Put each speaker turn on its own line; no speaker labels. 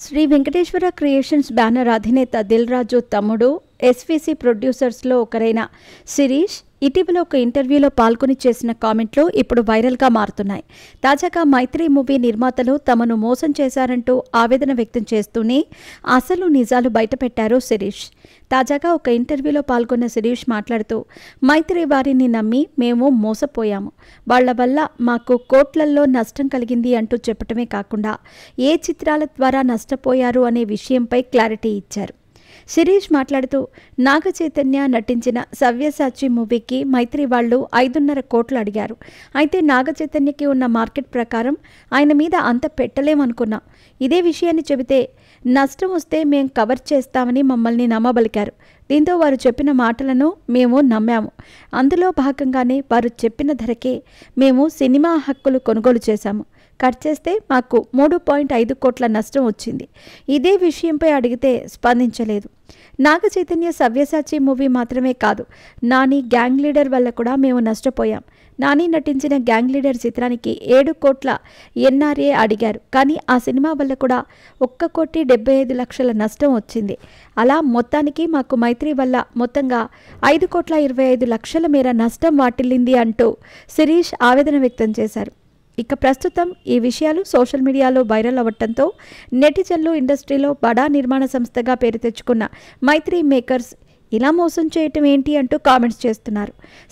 Shri Venkateswara creations banner అధినేత దిల్ రాజు తమ్ముడు SVC ప్రొడ్యూసర్స్లో ఒకరైన శిరీష్ ఇటీవల ఒక ఇంటర్వ్యూలో పాల్గొని చేసిన కామెంట్లు ఇప్పుడు వైరల్గా మారుతున్నాయి. తాజాగా మైత్రి మూవీ నిర్మాతలు తమను మోసం చేశారంటూ ఆవేదన వ్యక్తం చేస్తూనే అసలు నిజాలు బయటపెట్టారు శిరీష్. తాజాగా ఒక ఇంటర్వ్యూలో పాల్గొన్న శిరీష్ మాట్లాడుతూ, మైత్రి వారిని నమ్మి మేము మోసపోయాము, వాళ్ల వల్ల మాకు కోట్లల్లో నష్టం కలిగింది అంటూ చెప్పటమే కాకుండా ఏ చిత్రాల ద్వారా నష్టపోయారు అనే విషయంపై క్లారిటీ ఇచ్చారు. శిరీష్ మాట్లాడుతూ, నాగ చైతన్య నటించిన సవ్యసాచి మూవీకి మైత్రి వాళ్ళు 5.5 కోట్లు అడిగారు. అయితే నాగ చైతన్యకి ఉన్న మార్కెట్ ప్రకారం ఆయన మీద అంత పెట్టలేమనుకున్నాం. ఇదే విషయాన్ని చెబితే నష్టం వస్తే మేం కవర్ చేస్తామని మమ్మల్ని నమ్మబలికారు. దీంతో వారు చెప్పిన మాటలను మేము నమ్మాము. అందులో భాగంగానే వారు చెప్పిన ధరకే మేము సినిమా హక్కులు కొనుగోలు చేశాము. కట్ చేస్తే మాకు 3.5 కోట్ల నష్టం వచ్చింది. ఇదే విషయంపై అడిగితే స్పందించలేదు. నాగ చైతన్య సవ్యసాచి మూవీ మాత్రమే కాదు, నాని గ్యాంగ్ లీడర్ వల్ల కూడా మేము నష్టపోయాం. నాని నటించిన గ్యాంగ్ లీడర్ చిత్రానికి 7 కోట్ల ఎన్ఆర్ఏ అడిగారు. కానీ ఆ సినిమా వల్ల కూడా 1,75,00,000 నష్టం వచ్చింది. అలా మొత్తానికి మాకు మైత్రి వల్ల మొత్తంగా 5,25,00,000 మేర నష్టం వాటిల్లింది అంటూ శిరీష్ ఆవేదన వ్యక్తం చేశారు. ఇక ప్రస్తుతం ఈ విషయాలు సోషల్ మీడియాలో వైరల్ అవ్వడంతో నెటిజన్లు ఇండస్ట్రీలో బడా నిర్మాణ సంస్థగా పేరు తెచ్చుకున్న మైత్రి మేకర్స్ ఇలా మోసం చేయటం ఏంటి అంటూ కామెంట్స్ చేస్తున్నారు.